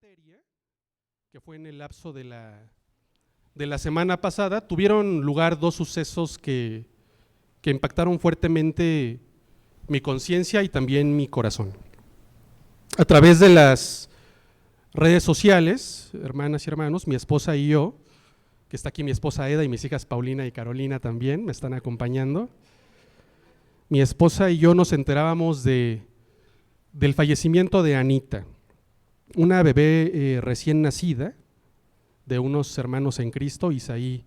materia, que fue en el lapso de la semana pasada, tuvieron lugar dos sucesos que impactaron fuertemente mi conciencia y también mi corazón. A través de las redes sociales, hermanas y hermanos, mi esposa y yo, que está aquí mi esposa Eda y mis hijas Paulina y Carolina también me están acompañando, mi esposa y yo nos enterábamos del fallecimiento de Anita, una bebé recién nacida de unos hermanos en Cristo, Isaí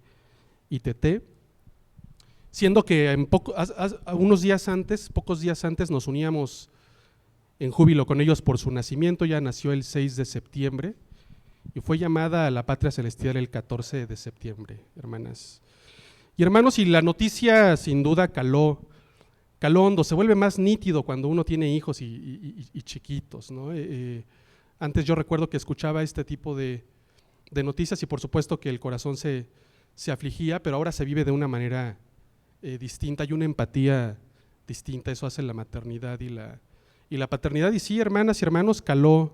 y Teté, siendo que pocos días antes nos uníamos en júbilo con ellos por su nacimiento. Ya nació el 6 de septiembre y fue llamada a la patria celestial el 14 de septiembre, hermanas y hermanos, y la noticia sin duda caló hondo. Se vuelve más nítido cuando uno tiene hijos y chiquitos, ¿no? Antes yo recuerdo que escuchaba este tipo de noticias y por supuesto que el corazón se afligía, pero ahora se vive de una manera distinta, hay una empatía distinta. Eso hace la maternidad y la paternidad. Y sí, hermanas y hermanos, caló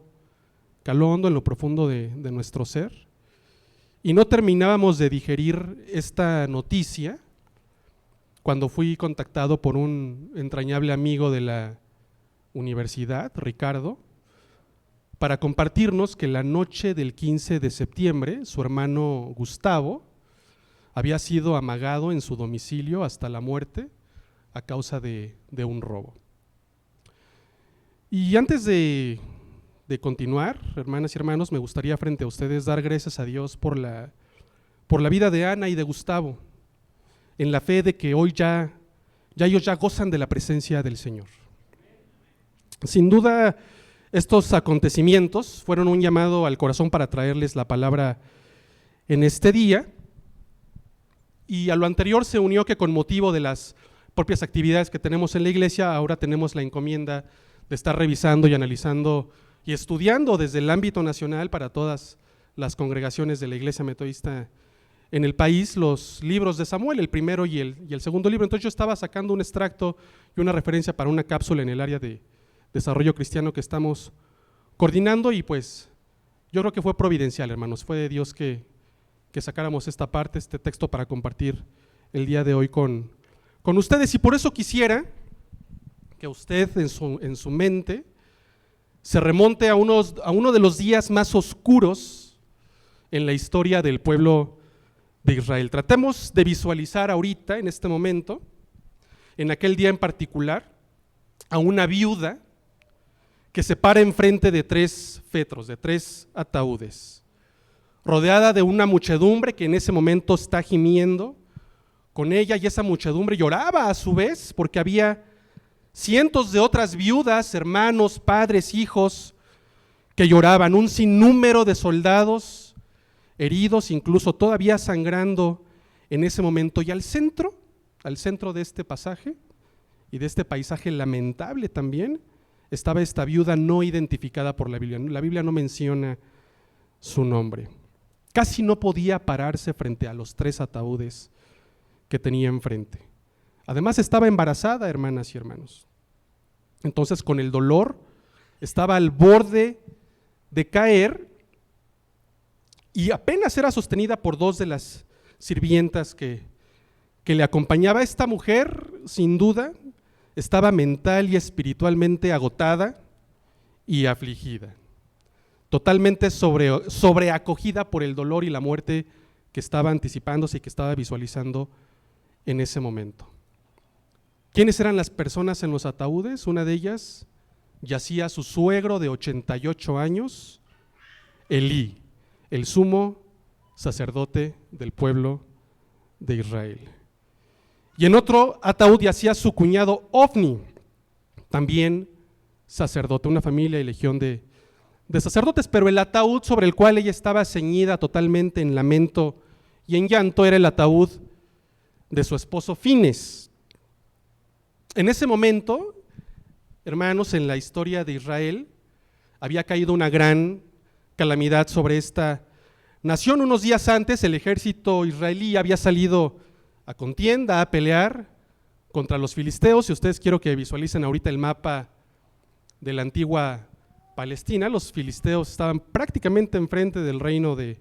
hondo en lo profundo de nuestro ser, y no terminábamos de digerir esta noticia cuando fui contactado por un entrañable amigo de la universidad, Ricardo, para compartirnos que la noche del 15 de septiembre su hermano Gustavo había sido amagado en su domicilio hasta la muerte a causa de un robo. Y antes de continuar, hermanas y hermanos, me gustaría frente a ustedes dar gracias a Dios por la vida de Ana y de Gustavo, en la fe de que hoy ya ellos ya gozan de la presencia del Señor. Sin duda, estos acontecimientos fueron un llamado al corazón para traerles la palabra en este día, y a lo anterior se unió que con motivo de las propias actividades que tenemos en la iglesia, ahora tenemos la encomienda de estar revisando y analizando y estudiando desde el ámbito nacional para todas las congregaciones de la Iglesia Metodista en el país los libros de Samuel, el primero y el segundo libro. Entonces yo estaba sacando un extracto y una referencia para una cápsula en el área de desarrollo cristiano que estamos coordinando, y pues yo creo que fue providencial, hermanos, fue de Dios que sacáramos esta parte, este texto para compartir el día de hoy con ustedes. Y por eso quisiera que usted en su mente se remonte a uno de los días más oscuros en la historia del pueblo de Israel. Tratemos de visualizar ahorita, en este momento, en aquel día en particular, a una viuda que se para enfrente de tres féretros, de tres ataúdes, rodeada de una muchedumbre que en ese momento está gimiendo con ella, y esa muchedumbre lloraba a su vez porque había cientos de otras viudas, hermanos, padres, hijos que lloraban, un sinnúmero de soldados heridos, incluso todavía sangrando en ese momento. Y al centro de este pasaje y de este paisaje lamentable también, estaba esta viuda no identificada por la Biblia. La Biblia no menciona su nombre. Casi no podía pararse frente a los tres ataúdes que tenía enfrente. Además estaba embarazada, hermanas y hermanos. Entonces, con el dolor, estaba al borde de caer, y apenas era sostenida por dos de las sirvientas que le acompañaba. Esta mujer, sin duda, estaba mental y espiritualmente agotada y afligida, totalmente sobreacogida por el dolor y la muerte que estaba anticipándose y que estaba visualizando en ese momento. ¿Quiénes eran las personas en los ataúdes? Una de ellas yacía su suegro de 88 años, Elí, el sumo sacerdote del pueblo de Israel. Y en otro ataúd yacía su cuñado Ofni, también sacerdote, una familia y legión de sacerdotes, pero el ataúd sobre el cual ella estaba ceñida totalmente en lamento y en llanto era el ataúd de su esposo Fines. En ese momento, hermanos, en la historia de Israel había caído una gran calamidad sobre esta nación. Unos días antes el ejército israelí había salido a contienda, a pelear contra los filisteos. Si ustedes quiero que visualicen ahorita el mapa de la antigua Palestina, los filisteos estaban prácticamente enfrente del reino de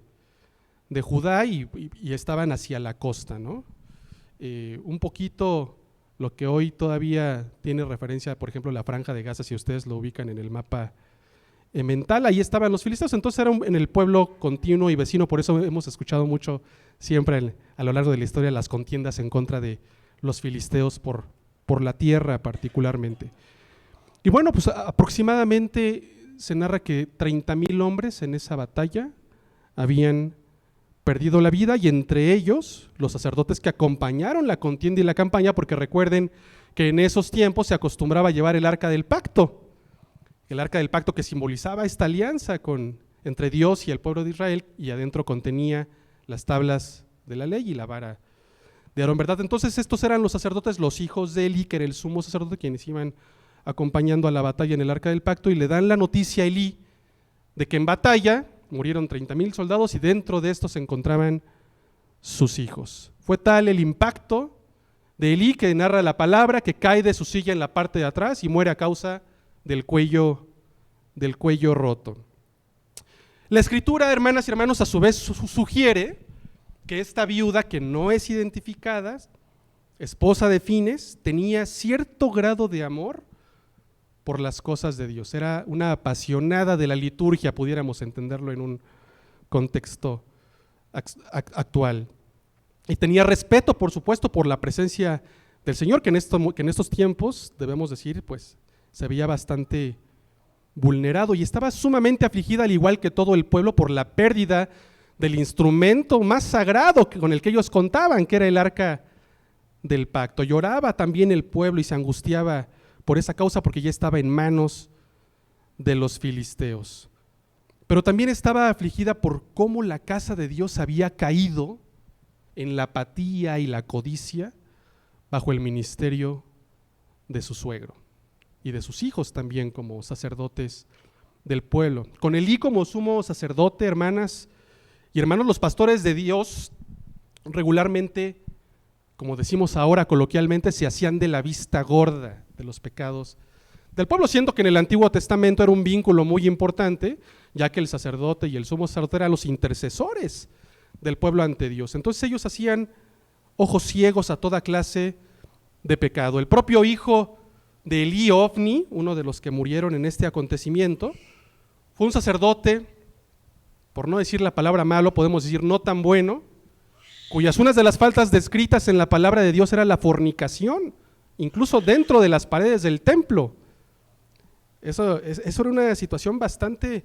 Judá y estaban hacia la costa, ¿no? Un poquito lo que hoy todavía tiene referencia, por ejemplo, la Franja de Gaza, si ustedes lo ubican en el mapa mental, ahí estaban los filisteos. Entonces era en el pueblo continuo y vecino, por eso hemos escuchado mucho siempre a lo largo de la historia las contiendas en contra de los filisteos por la tierra particularmente. Y bueno, pues aproximadamente se narra que 30,000 hombres en esa batalla habían perdido la vida, y entre ellos los sacerdotes que acompañaron la contienda y la campaña, porque recuerden que en esos tiempos se acostumbraba a llevar el arca del pacto que simbolizaba esta alianza entre Dios y el pueblo de Israel, y adentro contenía las tablas de la ley y la vara de Aarón, ¿verdad? Entonces estos eran los sacerdotes, los hijos de Elí, que era el sumo sacerdote, quienes iban acompañando a la batalla en el arca del pacto, y le dan la noticia a Elí de que en batalla murieron 30,000 soldados y dentro de estos se encontraban sus hijos. Fue tal el impacto de Elí, que narra la palabra, que cae de su silla en la parte de atrás y muere a causa del cuello roto. La escritura, hermanas y hermanos, a su vez sugiere que esta viuda, que no es identificada, esposa de Fines, tenía cierto grado de amor por las cosas de Dios. Era una apasionada de la liturgia, pudiéramos entenderlo en un contexto actual. Y tenía respeto, por supuesto, por la presencia del Señor, que en estos tiempos, debemos decir, pues se veía bastante vulnerado, y estaba sumamente afligida, al igual que todo el pueblo, por la pérdida del instrumento más sagrado con el que ellos contaban, que era el arca del pacto. Lloraba también el pueblo y se angustiaba por esa causa, porque ya estaba en manos de los filisteos. Pero también estaba afligida por cómo la casa de Dios había caído en la apatía y la codicia bajo el ministerio de su suegro y de sus hijos también como sacerdotes del pueblo. Con Elí como sumo sacerdote, hermanas y hermanos, los pastores de Dios regularmente, como decimos ahora coloquialmente, se hacían de la vista gorda de los pecados del pueblo, siendo que en el Antiguo Testamento era un vínculo muy importante, ya que el sacerdote y el sumo sacerdote eran los intercesores del pueblo ante Dios. Entonces ellos hacían ojos ciegos a toda clase de pecado. El propio hijo de Elí, Ofni, uno de los que murieron en este acontecimiento, fue un sacerdote, por no decir la palabra malo, podemos decir no tan bueno, cuyas unas de las faltas descritas en la palabra de Dios era la fornicación, incluso dentro de las paredes del templo. Eso era una situación bastante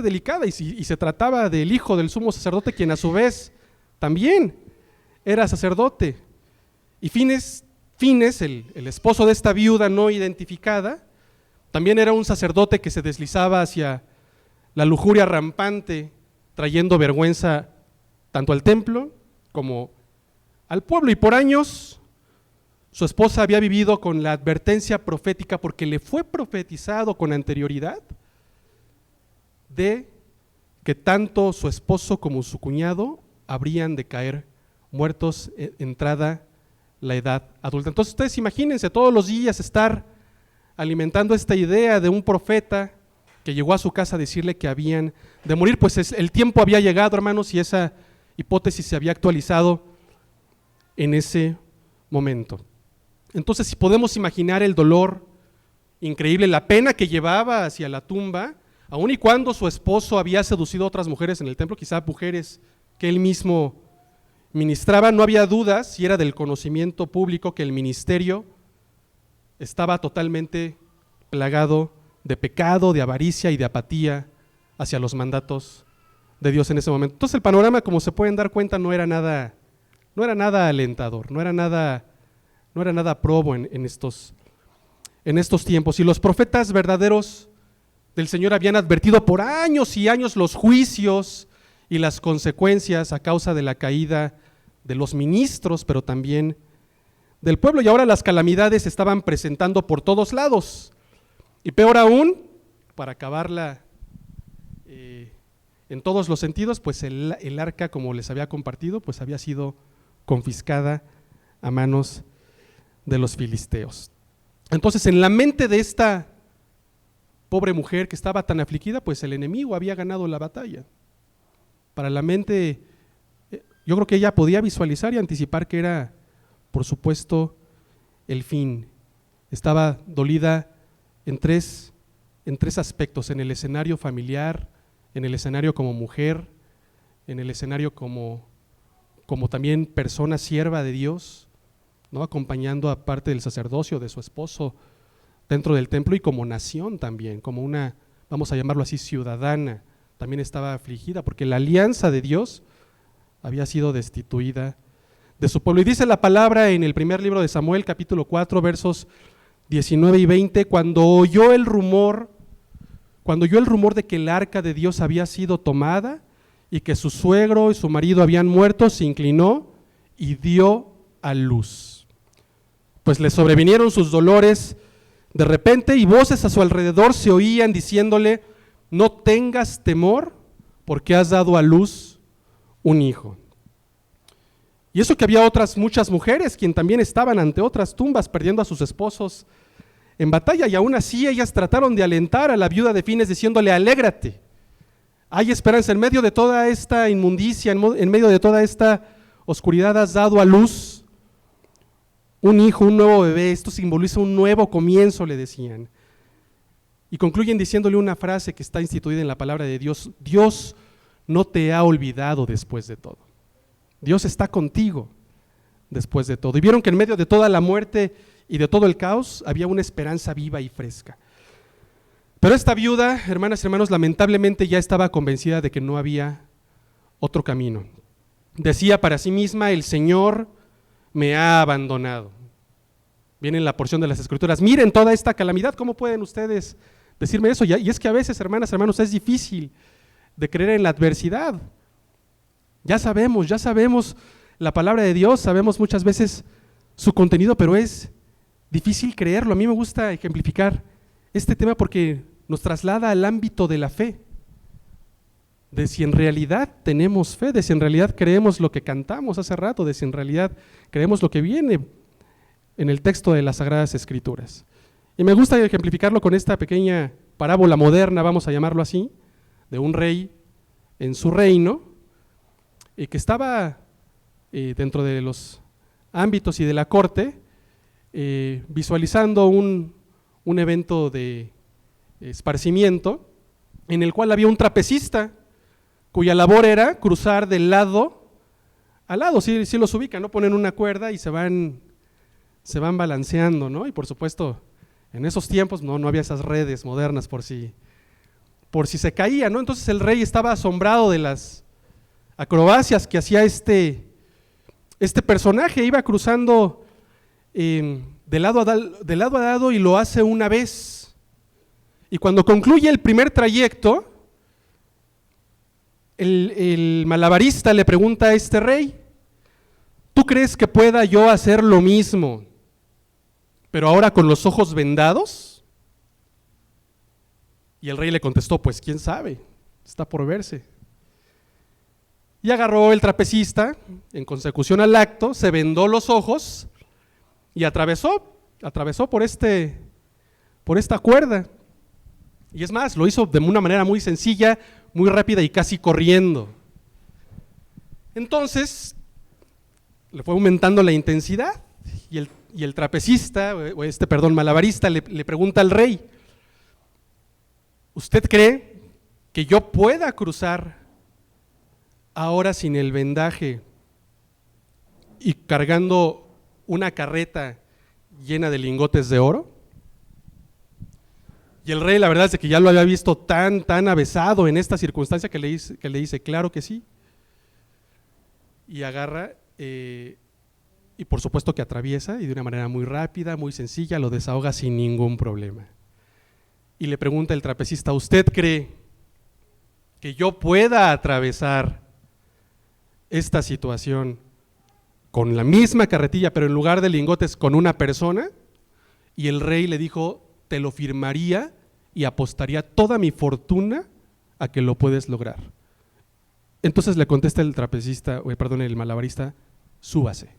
delicada, y se trataba del hijo del sumo sacerdote, quien a su vez también era sacerdote. Y Fines, el esposo de esta viuda no identificada, también era un sacerdote que se deslizaba hacia la lujuria rampante, trayendo vergüenza tanto al templo como al pueblo. Y por años su esposa había vivido con la advertencia profética, porque le fue profetizado con anterioridad de que tanto su esposo como su cuñado habrían de caer muertos entrada la edad adulta. Entonces ustedes imagínense todos los días estar alimentando esta idea de un profeta que llegó a su casa a decirle que habían de morir. Pues el tiempo había llegado, hermanos, y esa hipótesis se había actualizado en ese momento. Entonces, si podemos imaginar el dolor increíble, la pena que llevaba hacia la tumba, aun y cuando su esposo había seducido a otras mujeres en el templo, quizá mujeres que él mismo ministraba, no había dudas, si era del conocimiento público, que el ministerio estaba totalmente plagado de pecado, de avaricia y de apatía hacia los mandatos de Dios en ese momento. Entonces el panorama, como se pueden dar cuenta, no era nada alentador, no era nada probo en estos tiempos. Y los profetas verdaderos del Señor habían advertido por años y años los juicios y las consecuencias a causa de la caída de los ministros, pero también del pueblo, y ahora las calamidades se estaban presentando por todos lados. Y peor aún, para acabarla en todos los sentidos, pues el arca, como les había compartido, pues había sido confiscada a manos de los filisteos. Entonces, en la mente de esta pobre mujer que estaba tan afligida, pues el enemigo había ganado la batalla. Para la mente, yo creo que ella podía visualizar y anticipar que era, por supuesto, el fin. Estaba dolida en tres aspectos: en el escenario familiar, en el escenario como mujer, en el escenario como también persona sierva de Dios, ¿no? Acompañando a parte del sacerdocio de su esposo dentro del templo, y como nación también, como una, vamos a llamarlo así, ciudadana, también estaba afligida porque la alianza de Dios había sido destituida de su pueblo. Y dice la palabra en el primer libro de Samuel, capítulo 4, versos 19 y 20, cuando oyó el rumor de que el arca de Dios había sido tomada y que su suegro y su marido habían muerto, se inclinó y dio a luz. Pues le sobrevinieron sus dolores de repente, y voces a su alrededor se oían diciéndole: no tengas temor, porque has dado a luz un hijo. Y eso que había otras muchas mujeres quien también estaban ante otras tumbas perdiendo a sus esposos en batalla, y aún así ellas trataron de alentar a la viuda de Fines diciéndole: alégrate, hay esperanza, en medio de toda esta inmundicia, en medio de toda esta oscuridad has dado a luz un hijo, un nuevo bebé, esto simboliza un nuevo comienzo, le decían. Y concluyen diciéndole una frase que está instituida en la palabra de Dios: Dios no te ha olvidado después de todo. Dios está contigo después de todo. Y vieron que en medio de toda la muerte y de todo el caos había una esperanza viva y fresca. Pero esta viuda, hermanas y hermanos, lamentablemente ya estaba convencida de que no había otro camino. Decía para sí misma: el Señor me ha abandonado. Viene en la porción de las Escrituras: miren toda esta calamidad, ¿cómo pueden ustedes decirme eso? Y es que a veces, hermanas y hermanos, es difícil de creer en la adversidad. Ya sabemos la palabra de Dios, sabemos muchas veces su contenido, pero es difícil creerlo. A mí me gusta ejemplificar este tema porque nos traslada al ámbito de la fe, de si en realidad tenemos fe, de si en realidad creemos lo que cantamos hace rato, de si en realidad creemos lo que viene en el texto de las Sagradas Escrituras. Y me gusta ejemplificarlo con esta pequeña parábola moderna, vamos a llamarlo así, de un rey en su reino, que estaba dentro de los ámbitos y de la corte, visualizando un evento de esparcimiento en el cual había un trapecista cuya labor era cruzar de lado a lado. Sí los ubican, ¿no? Ponen una cuerda y se van balanceando, ¿no? Y por supuesto, en esos tiempos no había esas redes modernas por si se caía, ¿no? Entonces el rey estaba asombrado de las acrobacias que hacía este personaje. Iba cruzando de lado a lado y lo hace una vez. Y cuando concluye el primer trayecto, el malabarista le pregunta a este rey: ¿tú crees que pueda yo hacer lo mismo, pero ahora con los ojos vendados? Y el rey le contestó: pues quién sabe, está por verse. Y agarró el trapecista, en consecución al acto, se vendó los ojos y atravesó por esta cuerda. Y es más, lo hizo de una manera muy sencilla, muy rápida y casi corriendo. Entonces, le fue aumentando la intensidad y el trapecista, malabarista, le pregunta al rey: ¿usted cree que yo pueda cruzar ahora sin el vendaje y cargando una carreta llena de lingotes de oro? Y el rey, la verdad es que ya lo había visto tan avesado en esta circunstancia que le dice: claro que sí. Y agarra y por supuesto que atraviesa, y de una manera muy rápida, muy sencilla, lo desahoga sin ningún problema. Y le pregunta el trapecista: ¿usted cree que yo pueda atravesar esta situación con la misma carretilla, pero en lugar de lingotes con una persona? Y el rey le dijo: te lo firmaría y apostaría toda mi fortuna a que lo puedes lograr. Entonces le contesta el malabarista: súbase.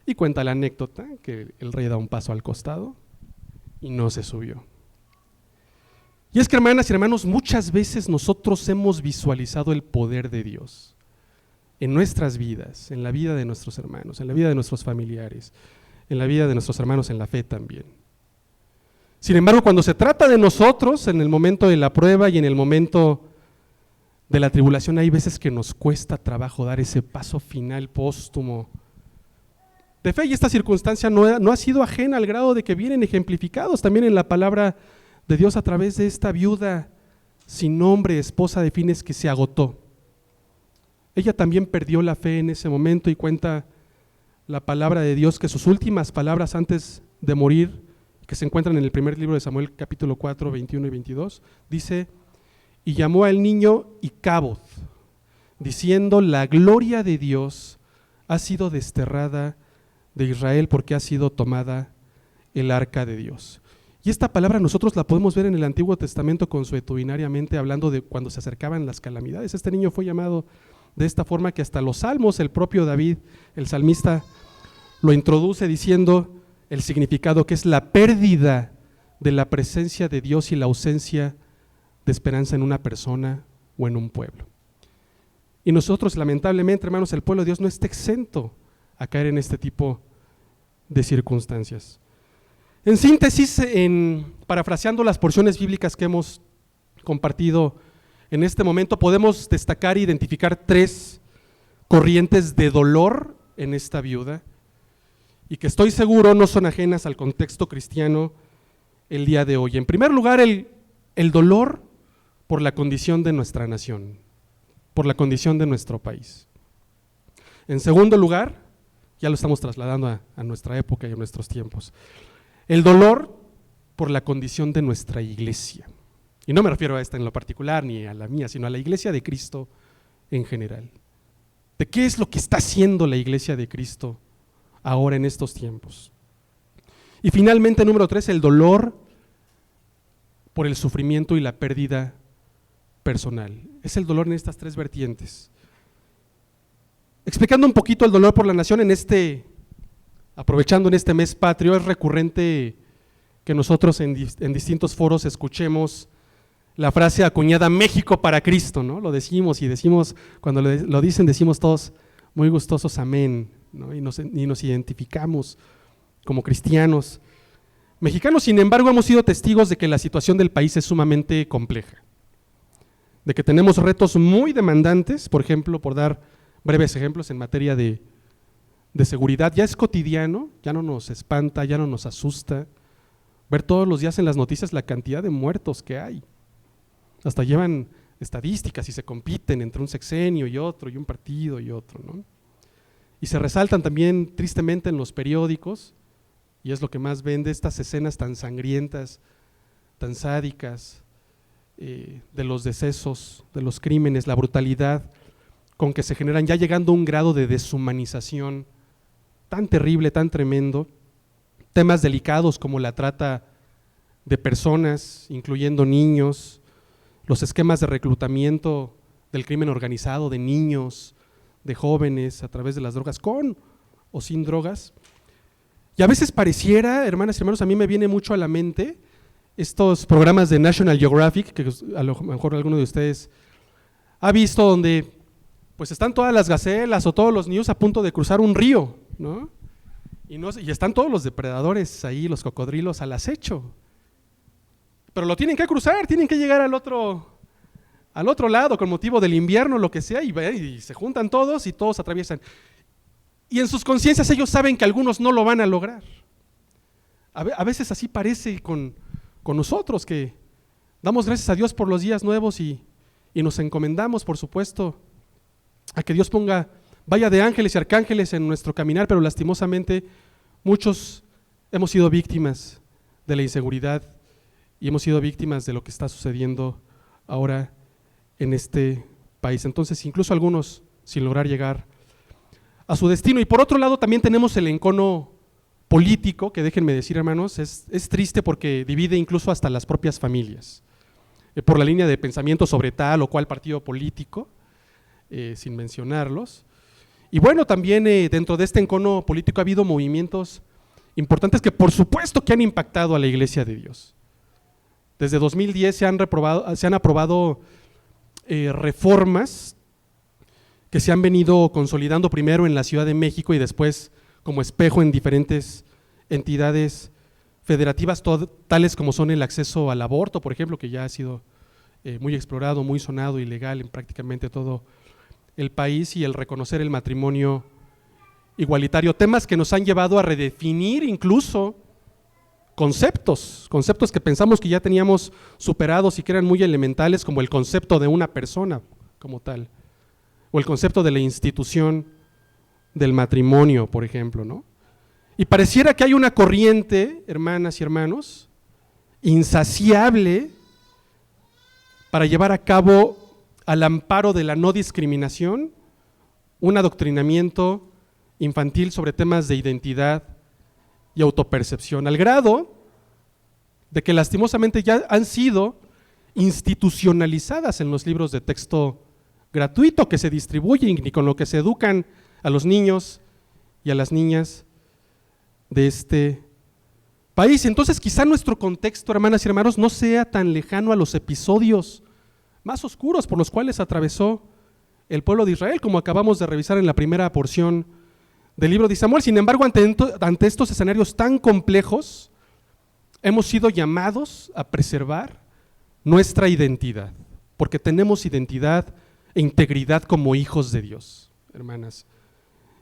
Y cuenta la anécdota que el rey da un paso al costado y no se subió. Y es que, hermanas y hermanos, muchas veces nosotros hemos visualizado el poder de Dios en nuestras vidas, en la vida de nuestros hermanos, en la vida de nuestros familiares, en la vida de nuestros hermanos en la fe también. Sin embargo, cuando se trata de nosotros, en el momento de la prueba y en el momento de la tribulación, hay veces que nos cuesta trabajo dar ese paso final póstumo de fe, y esta circunstancia no ha sido ajena al grado de que vienen ejemplificados también en la palabra de Dios a través de esta viuda sin nombre, esposa de Fines, que se agotó. Ella también perdió la fe en ese momento, y cuenta la palabra de Dios que sus últimas palabras antes de morir, que se encuentran en el primer libro de Samuel, capítulo 4, 21 y 22, dice: y llamó al niño Icaboth, diciendo: la gloria de Dios ha sido desterrada de Israel, porque ha sido tomada el arca de Dios. Y esta palabra nosotros la podemos ver en el Antiguo Testamento consuetudinariamente, hablando de cuando se acercaban las calamidades. Este niño fue llamado de esta forma, que hasta los salmos, el propio David, el salmista, lo introduce diciendo el significado, que es la pérdida de la presencia de Dios y la ausencia de esperanza en una persona o en un pueblo. Y nosotros, lamentablemente, hermanos, el pueblo de Dios no está exento a caer en este tipo de circunstancias. En síntesis, parafraseando las porciones bíblicas que hemos compartido en este momento, podemos destacar e identificar 3 corrientes de dolor en esta viuda, y que estoy seguro no son ajenas al contexto cristiano el día de hoy. En primer lugar, el dolor por la condición de nuestra nación, por la condición de nuestro país. En segundo lugar, ya lo estamos trasladando a nuestra época y a nuestros tiempos, el dolor por la condición de nuestra iglesia. Y no me refiero a esta en lo particular ni a la mía, sino a la iglesia de Cristo en general. ¿De qué es lo que está haciendo la iglesia de Cristo ahora en estos tiempos? Y finalmente, número 3, el dolor por el sufrimiento y la pérdida personal. Es el dolor en estas 3 vertientes. Explicando un poquito el dolor por la nación, aprovechando en este mes patrio, es recurrente que nosotros en distintos foros escuchemos la frase acuñada: México para Cristo, ¿no? Lo decimos, y decimos, cuando lo dicen, decimos todos muy gustosos amén, ¿no? Y nos identificamos como cristianos. Mexicanos, sin embargo, hemos sido testigos de que la situación del país es sumamente compleja, de que tenemos retos muy demandantes, por ejemplo, por dar breves ejemplos en materia de seguridad. Ya es cotidiano, ya no nos espanta, ya no nos asusta ver todos los días en las noticias la cantidad de muertos que hay. Hasta llevan estadísticas y se compiten entre un sexenio y otro, y un partido y otro, ¿no? Y se resaltan también tristemente en los periódicos, y es lo que más vende, estas escenas tan sangrientas, tan sádicas, de los decesos, de los crímenes, la brutalidad con que se generan, ya llegando a un grado de deshumanización tan terrible, tan tremendo. Temas delicados como la trata de personas, incluyendo niños, los esquemas de reclutamiento del crimen organizado de niños, de jóvenes a través de las drogas, con o sin drogas. Y a veces pareciera, hermanas y hermanos, a mí me viene mucho a la mente estos programas de National Geographic, que a lo mejor alguno de ustedes ha visto, donde pues están todas las gacelas o todos los niños a punto de cruzar un río, ¿no? Y están todos los depredadores ahí, los cocodrilos al acecho. Pero lo tienen que cruzar, tienen que llegar al otro lado con motivo del invierno, lo que sea, y se juntan todos y todos atraviesan. Y en sus conciencias ellos saben que algunos no lo van a lograr. A veces así parece con nosotros, que damos gracias a Dios por los días nuevos y nos encomendamos, por supuesto, a que Dios vaya de ángeles y arcángeles en nuestro caminar, pero lastimosamente muchos hemos sido víctimas de la inseguridad y hemos sido víctimas de lo que está sucediendo ahora en este país. Entonces, incluso algunos sin lograr llegar a su destino. Y por otro lado también tenemos el encono político, que déjenme decir, hermanos, es triste porque divide incluso hasta las propias familias, por la línea de pensamiento sobre tal o cual partido político, sin mencionarlos. Y bueno, también dentro de este encono político ha habido movimientos importantes que por supuesto que han impactado a la Iglesia de Dios. Desde 2010 se han aprobado reformas que se han venido consolidando primero en la Ciudad de México y después como espejo en diferentes entidades federativas, tales como son el acceso al aborto, por ejemplo, que ya ha sido muy explorado, muy sonado y legal en prácticamente todo el país, y el reconocer el matrimonio igualitario, temas que nos han llevado a redefinir incluso conceptos que pensamos que ya teníamos superados y que eran muy elementales, como el concepto de una persona como tal, o el concepto de la institución del matrimonio, por ejemplo, ¿no? Y pareciera que hay una corriente, hermanas y hermanos, insaciable para llevar a cabo, al amparo de la no discriminación, un adoctrinamiento infantil sobre temas de identidad y autopercepción, al grado de que lastimosamente ya han sido institucionalizadas en los libros de texto gratuito que se distribuyen y con lo que se educan a los niños y a las niñas de este país. Entonces quizá nuestro contexto, hermanas y hermanos, no sea tan lejano a los episodios más oscuros por los cuales atravesó el pueblo de Israel, como acabamos de revisar en la primera porción del libro de Samuel. Sin embargo, ante estos escenarios tan complejos, hemos sido llamados a preservar nuestra identidad, porque tenemos identidad e integridad como hijos de Dios, hermanas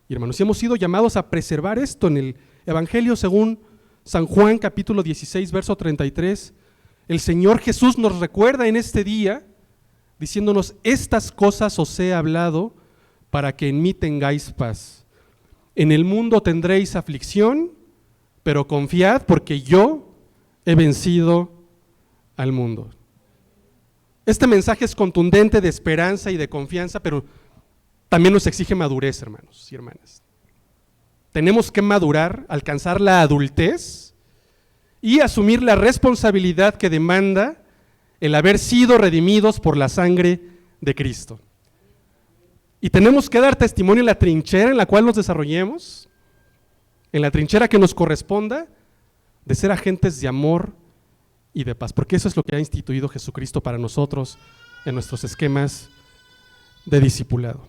y hermanos. Y hemos sido llamados a preservar esto. En el Evangelio según San Juan, capítulo 16, verso 33, el Señor Jesús nos recuerda en este día, diciéndonos: estas cosas os he hablado para que en mí tengáis paz. En el mundo tendréis aflicción, pero confiad, porque yo he vencido al mundo. Este mensaje es contundente, de esperanza y de confianza, pero también nos exige madurez, hermanos y hermanas. Tenemos que madurar, alcanzar la adultez y asumir la responsabilidad que demanda el haber sido redimidos por la sangre de Cristo. Y tenemos que dar testimonio en la trinchera en la cual nos desarrollemos, en la trinchera que nos corresponda, de ser agentes de amor y de paz, porque eso es lo que ha instituido Jesucristo para nosotros en nuestros esquemas de discipulado.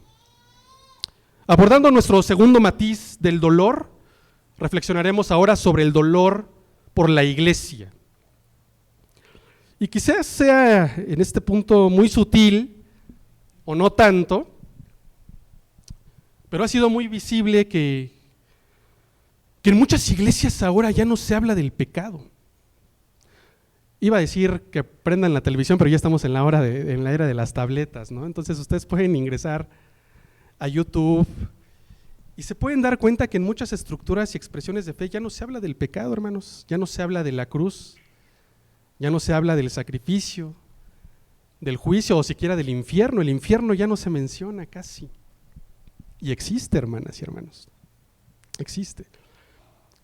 Abordando nuestro segundo matiz del dolor, reflexionaremos ahora sobre el dolor por la iglesia. Y quizás sea en este punto muy sutil, o no tanto, pero ha sido muy visible que en muchas iglesias ahora ya no se habla del pecado. Iba a decir que prendan la televisión, pero ya estamos en la era de las tabletas, ¿no? Entonces ustedes pueden ingresar a YouTube y se pueden dar cuenta que en muchas estructuras y expresiones de fe ya no se habla del pecado, hermanos, ya no se habla de la cruz, ya no se habla del sacrificio, del juicio o siquiera del infierno. El infierno ya no se menciona casi. Y existe, hermanas y hermanos, existe.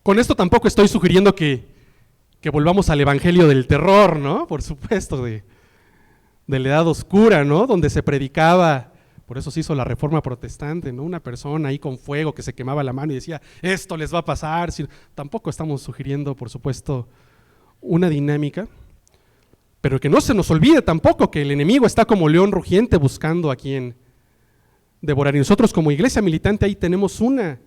Con esto tampoco estoy sugiriendo que volvamos al evangelio del terror, ¿no? Por supuesto, de la edad oscura, ¿no? Donde se predicaba, por eso se hizo la reforma protestante, ¿no? Una persona ahí con fuego que se quemaba la mano y decía: esto les va a pasar. Tampoco estamos sugiriendo, por supuesto, una dinámica, pero que no se nos olvide tampoco que el enemigo está como león rugiente buscando a quien devorar. Y nosotros como iglesia militante ahí tenemos una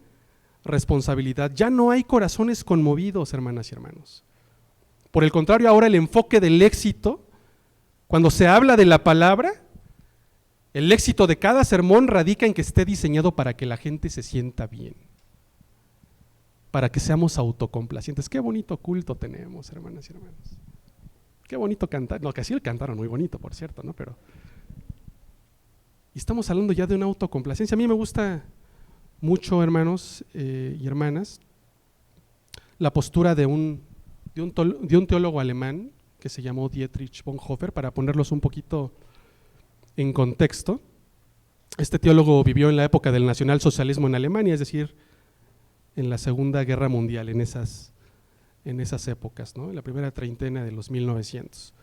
responsabilidad. Ya no hay corazones conmovidos, hermanas y hermanos. Por el contrario, ahora el enfoque del éxito, cuando se habla de la palabra, el éxito de cada sermón radica en que esté diseñado para que la gente se sienta bien, para que seamos autocomplacientes. Qué bonito culto tenemos, hermanas y hermanos. Qué bonito cantar. No, que así el cantaron muy bonito, por cierto, ¿no? Pero y estamos hablando ya de una autocomplacencia. A mí me gusta mucho, hermanos y hermanas, la postura de un teólogo alemán que se llamó Dietrich Bonhoeffer, para ponerlos un poquito en contexto. Este teólogo vivió en la época del nacionalsocialismo en Alemania, es decir, en la Segunda Guerra Mundial, en esas épocas, ¿no? En la primera treintena de los 1900.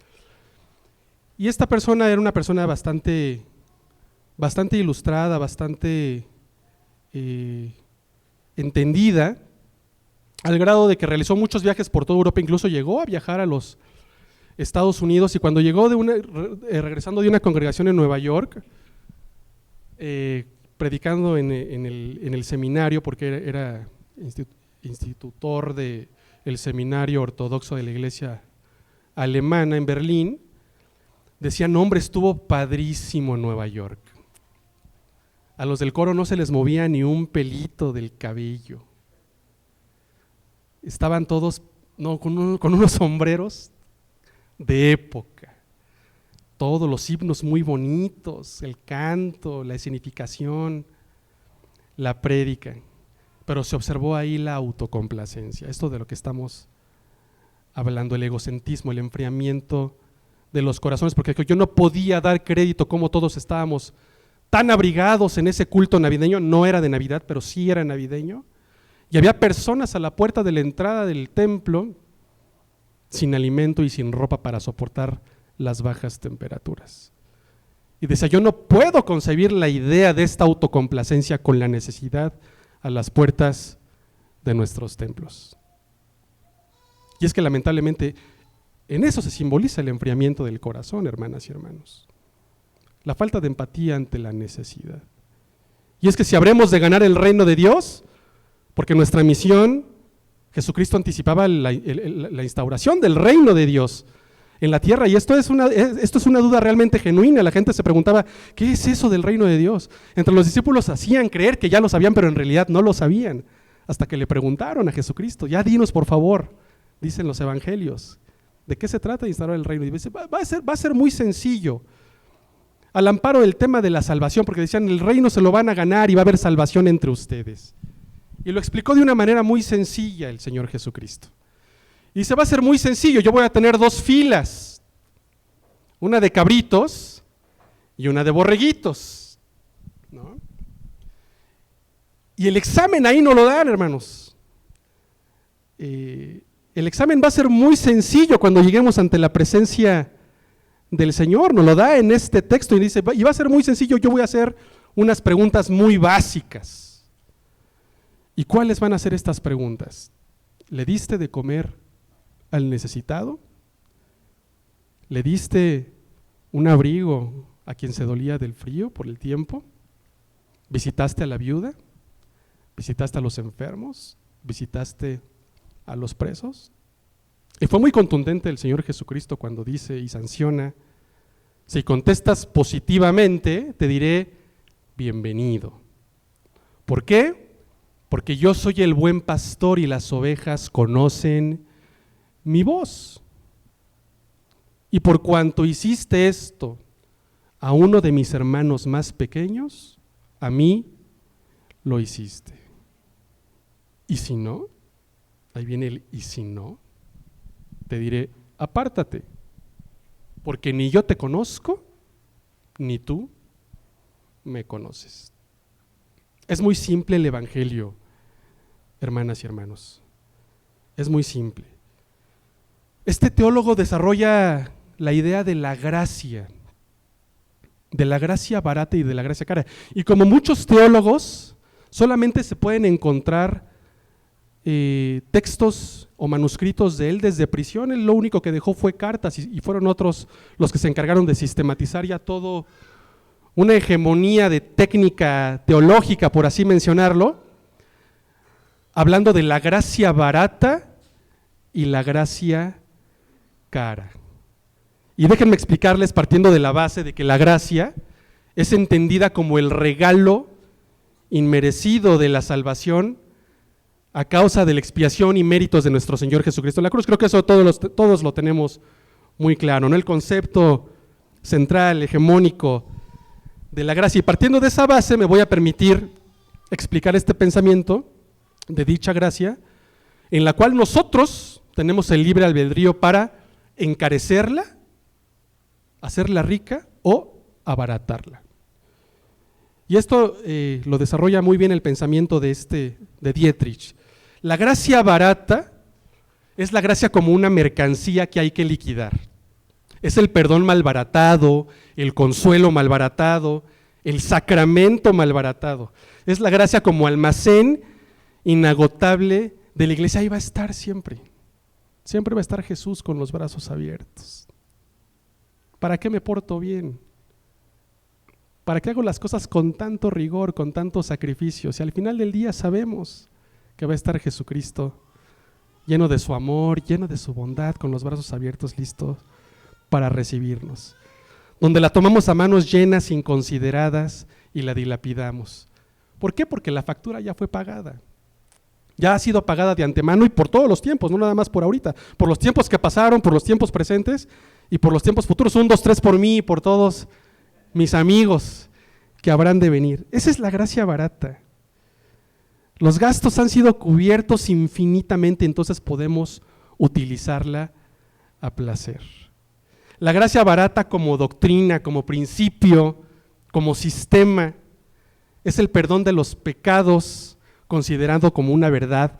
Y esta persona era una persona bastante ilustrada, bastante entendida, al grado de que realizó muchos viajes por toda Europa, incluso llegó a viajar a los Estados Unidos, y cuando llegó regresando de una congregación en Nueva York, predicando en el seminario, porque era institutor del seminario ortodoxo de la iglesia alemana en Berlín, decía: no, hombre, estuvo padrísimo en Nueva York. A los del coro no se les movía ni un pelito del cabello. Estaban todos con unos sombreros de época. Todos los himnos muy bonitos, el canto, la escenificación, la prédica. Pero se observó ahí la autocomplacencia, esto de lo que estamos hablando, el egocentrismo, el enfriamiento de los corazones, porque yo no podía dar crédito como todos estábamos tan abrigados en ese culto navideño. No era de Navidad, pero sí era navideño, y había personas a la puerta de la entrada del templo sin alimento y sin ropa para soportar las bajas temperaturas. Y decía: yo no puedo concebir la idea de esta autocomplacencia con la necesidad a las puertas de nuestros templos. Y es que lamentablemente en eso se simboliza el enfriamiento del corazón, hermanas y hermanos. La falta de empatía ante la necesidad. Y es que si habremos de ganar el reino de Dios, porque nuestra misión, Jesucristo anticipaba la instauración del reino de Dios en la tierra, y esto es una duda realmente genuina. La gente se preguntaba: ¿qué es eso del reino de Dios? Entre los discípulos hacían creer que ya lo sabían, pero en realidad no lo sabían, hasta que le preguntaron a Jesucristo: ya dinos por favor, dicen los evangelios, ¿de qué se trata de instaurar el reino? Y dice: va a ser muy sencillo, al amparo del tema de la salvación, porque decían: el reino se lo van a ganar y va a haber salvación entre ustedes. Y lo explicó de una manera muy sencilla el Señor Jesucristo. Y dice: va a ser muy sencillo, yo voy a tener 2 filas, una de cabritos y una de borreguitos, ¿no? Y el examen ahí no lo dan, hermanos. El examen va a ser muy sencillo cuando lleguemos ante la presencia del Señor. Nos lo da en este texto y dice: y va a ser muy sencillo, yo voy a hacer unas preguntas muy básicas. ¿Y cuáles van a ser estas preguntas? ¿Le diste de comer al necesitado? ¿Le diste un abrigo a quien se dolía del frío por el tiempo? ¿Visitaste a la viuda? ¿Visitaste a los enfermos? ¿Visitaste a los presos? Y fue muy contundente el Señor Jesucristo cuando dice y sanciona: si contestas positivamente, te diré bienvenido. ¿Por qué? Porque yo soy el buen pastor y las ovejas conocen mi voz. Y por cuanto hiciste esto a uno de mis hermanos más pequeños, a mí lo hiciste. Y si no, ahí viene el y si no, te diré: apártate, porque ni yo te conozco, ni tú me conoces. Es muy simple el evangelio, hermanas y hermanos. Es muy simple. Este teólogo desarrolla la idea de la gracia barata y de la gracia cara. Y como muchos teólogos, solamente se pueden encontrar textos o manuscritos de él desde prisión. Él lo único que dejó fue cartas, y fueron otros los que se encargaron de sistematizar ya todo, una hegemonía de técnica teológica, por así mencionarlo, hablando de la gracia barata y la gracia cara. Y déjenme explicarles, partiendo de la base de que la gracia es entendida como el regalo inmerecido de la salvación a causa de la expiación y méritos de nuestro Señor Jesucristo en la cruz. Creo que eso todos lo tenemos muy claro, ¿no? El concepto central, hegemónico de la gracia. Y partiendo de esa base me voy a permitir explicar este pensamiento de dicha gracia, en la cual nosotros tenemos el libre albedrío para encarecerla, hacerla rica o abaratarla. Y esto lo desarrolla muy bien el pensamiento de Dietrich. La gracia barata es la gracia como una mercancía que hay que liquidar. Es el perdón malbaratado, el consuelo malbaratado, el sacramento malbaratado. Es la gracia como almacén inagotable de la iglesia. Ahí va a estar siempre. Siempre va a estar Jesús con los brazos abiertos. ¿Para qué me porto bien? ¿Para qué hago las cosas con tanto rigor, con tanto sacrificio? Si al final del día sabemos que va a estar Jesucristo lleno de su amor, lleno de su bondad, con los brazos abiertos, listos para recibirnos. Donde la tomamos a manos llenas, inconsideradas y la dilapidamos. ¿Por qué? Porque la factura ya fue pagada. Ya ha sido pagada de antemano y por todos los tiempos, no nada más por ahorita. Por los tiempos que pasaron, por los tiempos presentes y por los tiempos futuros. 1, 2, 3 por mí y por todos mis amigos que habrán de venir. Esa es la gracia barata. Los gastos han sido cubiertos infinitamente, entonces podemos utilizarla a placer. La gracia barata como doctrina, como principio, como sistema, es el perdón de los pecados considerado como una verdad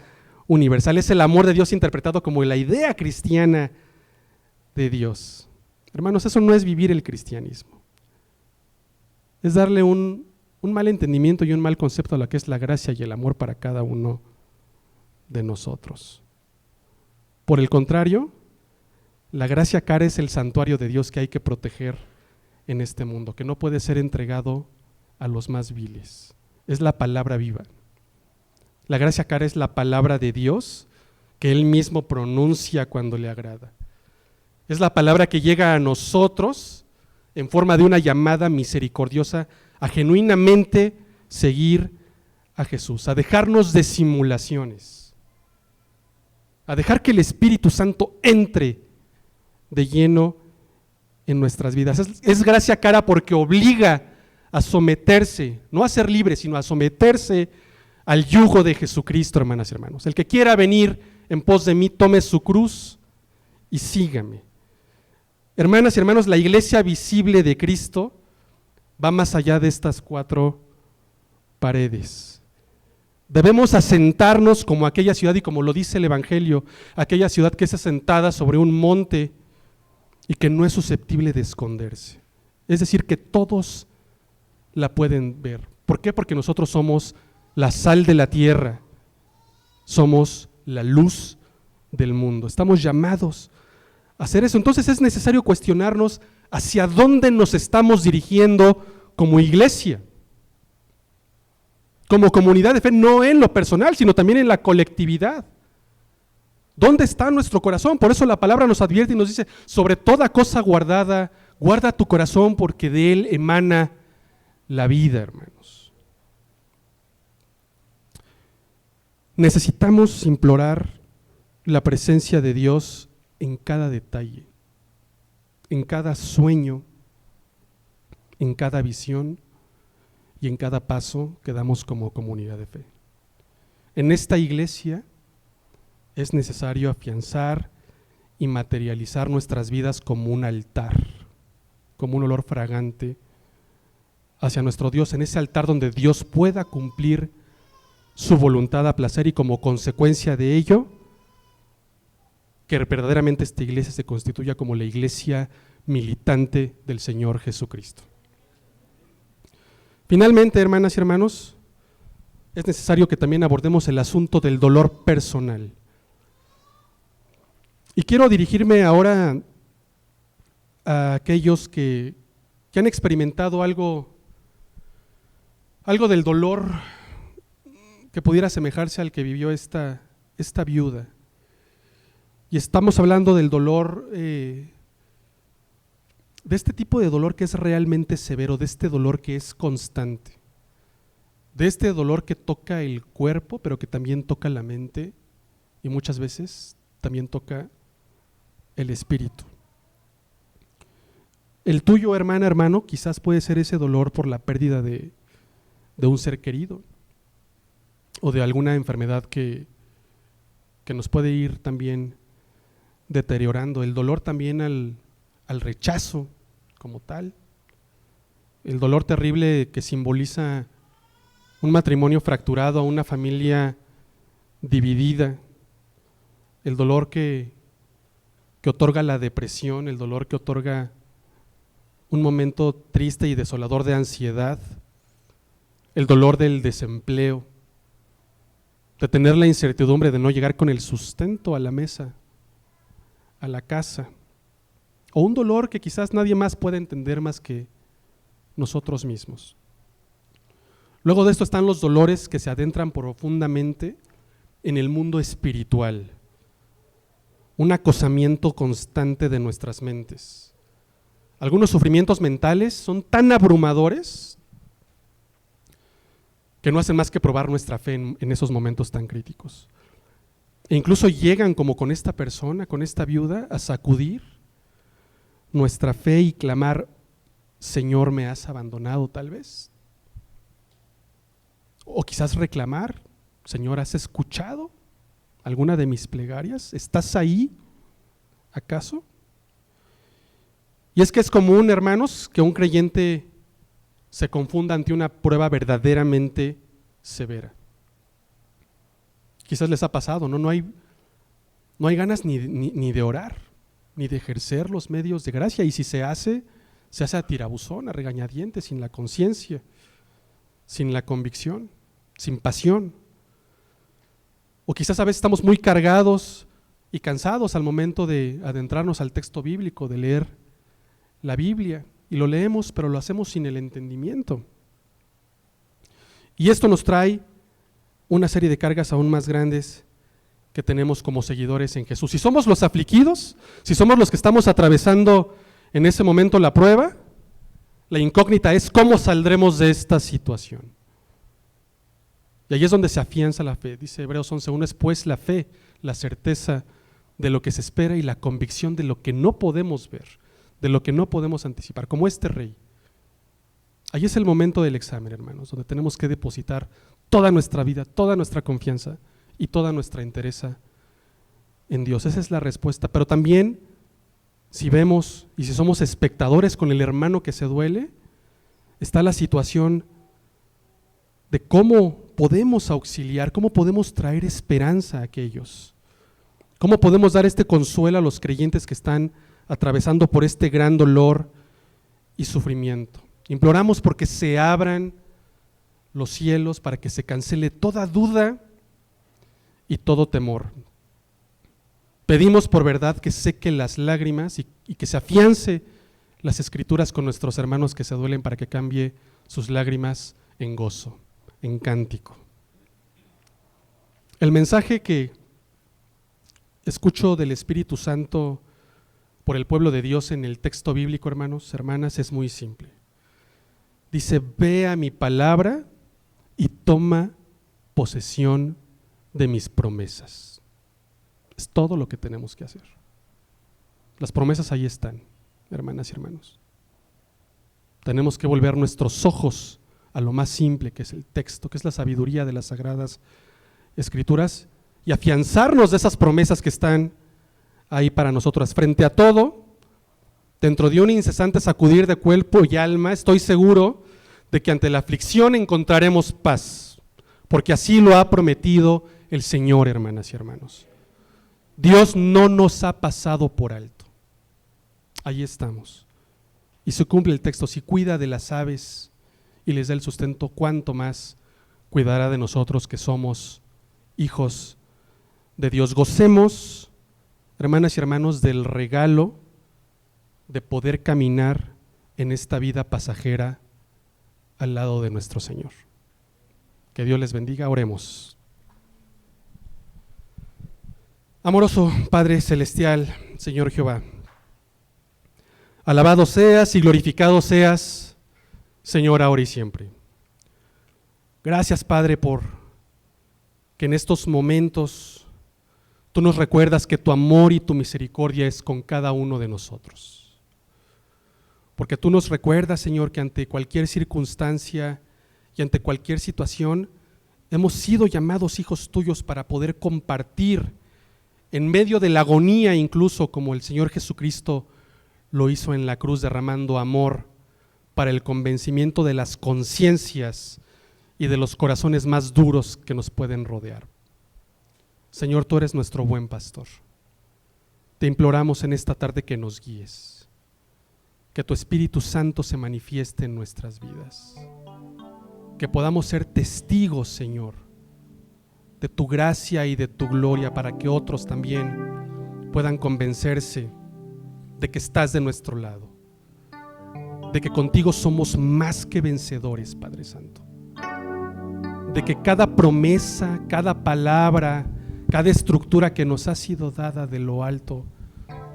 universal. Es el amor de Dios interpretado como la idea cristiana de Dios. Hermanos, eso no es vivir el cristianismo. Es darle un mal entendimiento y un mal concepto a lo que es la gracia y el amor para cada uno de nosotros. Por el contrario, la gracia cara es el santuario de Dios que hay que proteger en este mundo, que no puede ser entregado a los más viles. Es la palabra viva. La gracia cara es la palabra de Dios que Él mismo pronuncia cuando le agrada. Es la palabra que llega a nosotros en forma de una llamada misericordiosa a genuinamente seguir a Jesús, a dejarnos de simulaciones, a dejar que el Espíritu Santo entre de lleno en nuestras vidas. Es gracia cara porque obliga a someterse, no a ser libre, sino a someterse al yugo de Jesucristo, hermanas y hermanos. El que quiera venir en pos de mí, tome su cruz y sígame. Hermanas y hermanos, la iglesia visible de Cristo va más allá de estas 4 paredes. Debemos asentarnos como aquella ciudad, y como lo dice el Evangelio, aquella ciudad que es asentada sobre un monte y que no es susceptible de esconderse. Es decir, que todos la pueden ver. ¿Por qué? Porque nosotros somos la sal de la tierra, somos la luz del mundo. Estamos llamados a hacer eso. Entonces es necesario cuestionarnos hacia dónde nos estamos dirigiendo como iglesia, como comunidad de fe, no en lo personal, sino también en la colectividad. ¿Dónde está nuestro corazón? Por eso la palabra nos advierte y nos dice, sobre toda cosa guardada, guarda tu corazón porque de él emana la vida, hermanos. Necesitamos implorar la presencia de Dios en cada detalle, en cada sueño, en cada visión y en cada paso que damos como comunidad de fe. En esta iglesia es necesario afianzar y materializar nuestras vidas como un altar, como un olor fragante hacia nuestro Dios, en ese altar donde Dios pueda cumplir su voluntad a placer, y como consecuencia de ello, que verdaderamente esta iglesia se constituya como la iglesia militante del Señor Jesucristo. Finalmente, hermanas y hermanos, es necesario que también abordemos el asunto del dolor personal. Y quiero dirigirme ahora a aquellos que han experimentado algo del dolor que pudiera asemejarse al que vivió esta viuda. Y estamos hablando del dolor, de este tipo de dolor que es realmente severo, de este dolor que es constante, de este dolor que toca el cuerpo, pero que también toca la mente y muchas veces también toca el espíritu. El tuyo, hermana, hermano, quizás puede ser ese dolor por la pérdida de un ser querido o de alguna enfermedad que nos puede ir también deteriorando. El dolor también al rechazo como tal, el dolor terrible que simboliza un matrimonio fracturado, a una familia dividida, el dolor que otorga la depresión, el dolor que otorga un momento triste y desolador de ansiedad, el dolor del desempleo, de tener la incertidumbre de no llegar con el sustento a la mesa a la casa, o un dolor que quizás nadie más puede entender más que nosotros mismos. Luego de esto están los dolores que se adentran profundamente en el mundo espiritual, un acosamiento constante de nuestras mentes. Algunos sufrimientos mentales son tan abrumadores que no hacen más que probar nuestra fe en esos momentos tan críticos. E incluso llegan, como con esta persona, con esta viuda, a sacudir nuestra fe y clamar: Señor, ¿me has abandonado tal vez? O quizás reclamar: Señor, ¿has escuchado alguna de mis plegarias? ¿Estás ahí, acaso? Y es que es común, hermanos, que un creyente se confunda ante una prueba verdaderamente severa. Quizás les ha pasado, ¿no? No hay ganas ni de orar, ni de ejercer los medios de gracia, y si se hace a tirabuzón, a regañadientes, sin la conciencia, sin la convicción, sin pasión. O quizás a veces estamos muy cargados y cansados al momento de adentrarnos al texto bíblico, de leer la Biblia, y lo leemos, pero lo hacemos sin el entendimiento. Y esto nos trae una serie de cargas aún más grandes que tenemos como seguidores en Jesús. Si somos los afligidos, si somos los que estamos atravesando en ese momento la prueba, la incógnita es cómo saldremos de esta situación. Y ahí es donde se afianza la fe. Dice Hebreos 11:1, es pues la fe, la certeza de lo que se espera y la convicción de lo que no podemos ver, de lo que no podemos anticipar, como este rey. Ahí es el momento del examen, hermanos, donde tenemos que depositar toda nuestra vida, toda nuestra confianza y toda nuestra entereza en Dios. Esa es la respuesta. Pero también, si vemos y si somos espectadores con el hermano que se duele, está la situación de cómo podemos auxiliar, cómo podemos traer esperanza a aquellos, cómo podemos dar este consuelo a los creyentes que están atravesando por este gran dolor y sufrimiento. Imploramos porque se abran los cielos, para que se cancele toda duda y todo temor. Pedimos por verdad que seque las lágrimas y que se afiance las escrituras con nuestros hermanos que se duelen, para que cambie sus lágrimas en gozo, en cántico. El mensaje que escucho del Espíritu Santo por el pueblo de Dios en el texto bíblico, hermanos, hermanas, es muy simple. Dice: ve a mi palabra y toma posesión de mis promesas. Es todo lo que tenemos que hacer. Las promesas ahí están, hermanas y hermanos. Tenemos que volver nuestros ojos a lo más simple, que es el texto, que es la sabiduría de las Sagradas Escrituras, y afianzarnos de esas promesas que están ahí para nosotros. Frente a todo, dentro de un incesante sacudir de cuerpo y alma, estoy seguro de que ante la aflicción encontraremos paz, porque así lo ha prometido el Señor, hermanas y hermanos. Dios no nos ha pasado por alto. Ahí estamos. Y se cumple el texto: si cuida de las aves y les da el sustento, cuánto más cuidará de nosotros que somos hijos de Dios. Gocemos, hermanas y hermanos, del regalo de poder caminar en esta vida pasajera al lado de nuestro Señor. Que Dios les bendiga. Oremos. Amoroso Padre Celestial, Señor Jehová, alabado seas y glorificado seas, Señor, ahora y siempre. Gracias, Padre, por que en estos momentos tú nos recuerdas que tu amor y tu misericordia es con cada uno de nosotros. Porque tú nos recuerdas, Señor, que ante cualquier circunstancia y ante cualquier situación hemos sido llamados hijos tuyos para poder compartir en medio de la agonía, incluso como el Señor Jesucristo lo hizo en la cruz, derramando amor para el convencimiento de las conciencias y de los corazones más duros que nos pueden rodear. Señor, tú eres nuestro buen pastor. Te imploramos en esta tarde que nos guíes, que tu Espíritu Santo se manifieste en nuestras vidas, que podamos ser testigos, Señor, de tu gracia y de tu gloria, para que otros también puedan convencerse de que estás de nuestro lado, de que contigo somos más que vencedores, Padre Santo, de que cada promesa, cada palabra, cada estructura que nos ha sido dada de lo alto,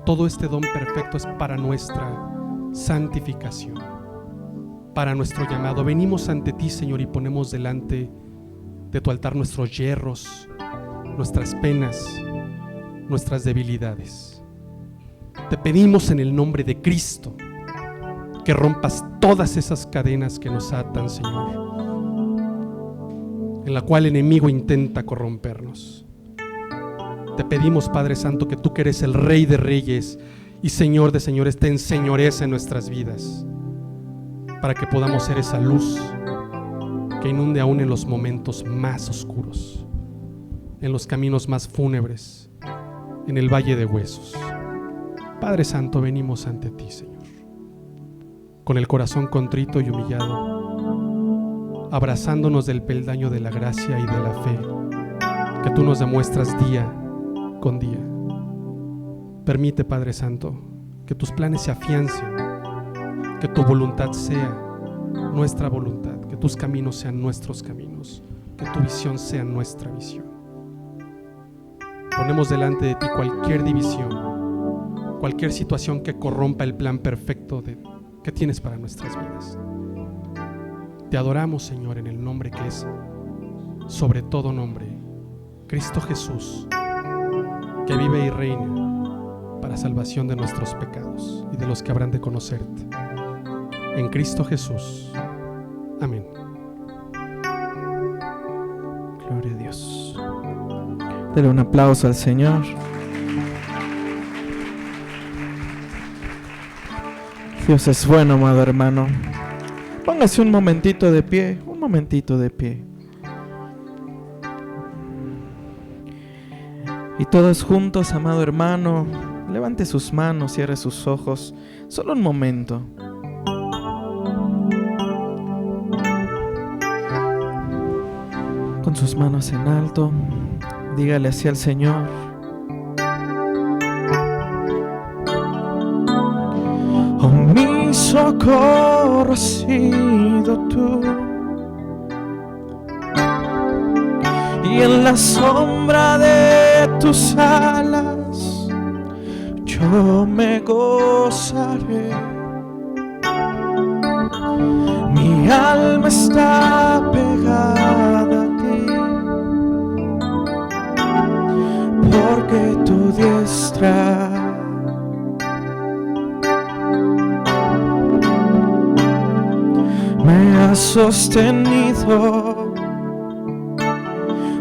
todo este don perfecto es para nuestra santificación, para nuestro llamado. Venimos ante ti, Señor, y ponemos delante de tu altar nuestros yerros, nuestras penas, nuestras debilidades. Te pedimos en el nombre de Cristo que rompas todas esas cadenas que nos atan, Señor, en la cual el enemigo intenta corrompernos. Te pedimos, Padre Santo, que tú que eres el Rey de Reyes y Señor de Señores, te enseñorees en nuestras vidas, para que podamos ser esa luz que inunde aún en los momentos más oscuros, en los caminos más fúnebres, en el valle de huesos. Padre Santo, venimos ante ti, Señor, con el corazón contrito y humillado, abrazándonos del peldaño de la gracia y de la fe que tú nos demuestras día con día. Permite, Padre Santo, que tus planes se afiancen, que tu voluntad sea nuestra voluntad, que tus caminos sean nuestros caminos, que tu visión sea nuestra visión. Ponemos delante de ti cualquier división, cualquier situación que corrompa el plan perfecto que tienes para nuestras vidas. Te adoramos, Señor, en el nombre que es sobre todo nombre, Cristo Jesús, que vive y reina para salvación de nuestros pecados y de los que habrán de conocerte. En Cristo Jesús. Amén. Gloria a Dios. Dele un aplauso al Señor. Dios es bueno, amado hermano. Póngase un momentito de pie, un momentito de pie. Y todos juntos, amado hermano, levante sus manos, cierre sus ojos, solo un momento. Con sus manos en alto, dígale así al Señor: oh, mi socorro has sido tú, y en la sombra de tus alas yo me gozaré. Mi alma está pegada a ti, porque tu diestra me ha sostenido.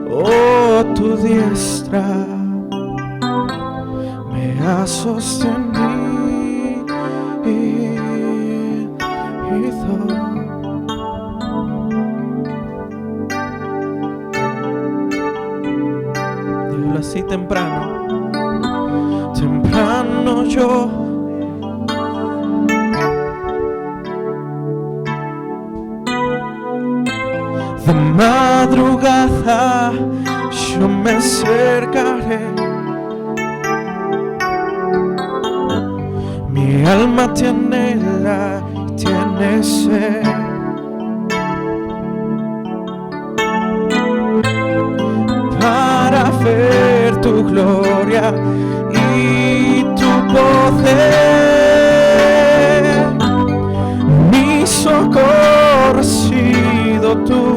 Oh, tu diestra me ha sostenido. Dígalo así temprano, temprano yo de madrugada yo me acercaré. Mi alma te anhela y tiene sed. Para ver tu gloria y tu poder. Mi socorro has sido tú,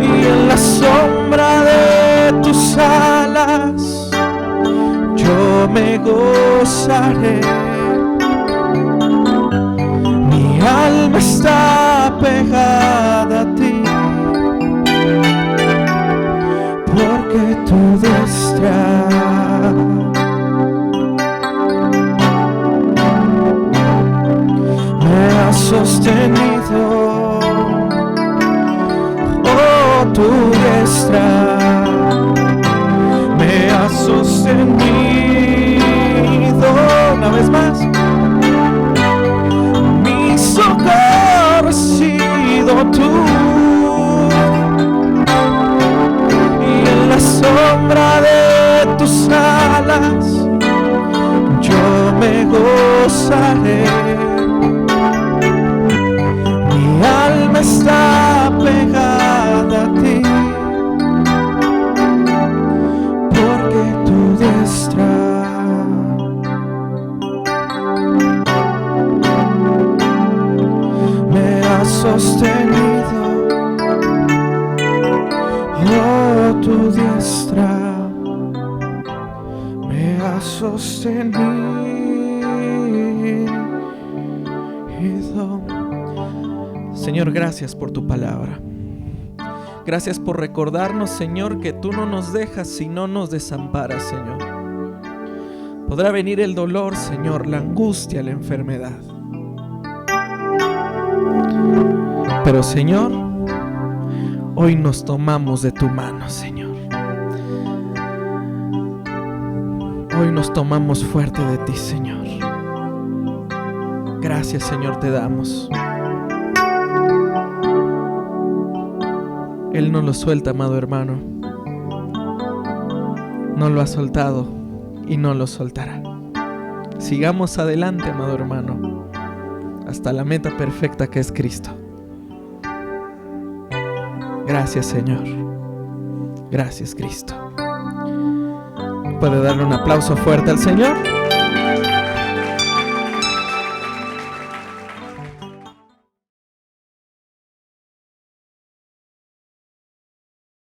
y en la sombra de tus alas yo me gozaré. Mi alma está pegada a ti, porque tu diestra me ha sostenido. Oh, tu diestra me ha sostenido. Una vez más, mi socorro has sido tú, y en la sombra sombra de tus alas yo me gozaré. Mi alma está pegada a ti, porque tu diestra me ha sostenido. Oh, tu diestra me ha sostenido. Señor, gracias por tu palabra. Gracias por recordarnos, Señor, que tú no nos dejas y no nos desamparas, Señor. Podrá venir el dolor, Señor, la angustia, la enfermedad. Pero, Señor, hoy nos tomamos de tu mano, Señor. Hoy nos tomamos fuerte de ti, Señor. Gracias, Señor, te damos. Él no lo suelta, amado hermano. No lo ha soltado y no lo soltará. Sigamos adelante, amado hermano, hasta la meta perfecta que es Cristo. Gracias, Señor. Gracias, Cristo. ¿Puede darle un aplauso fuerte al Señor?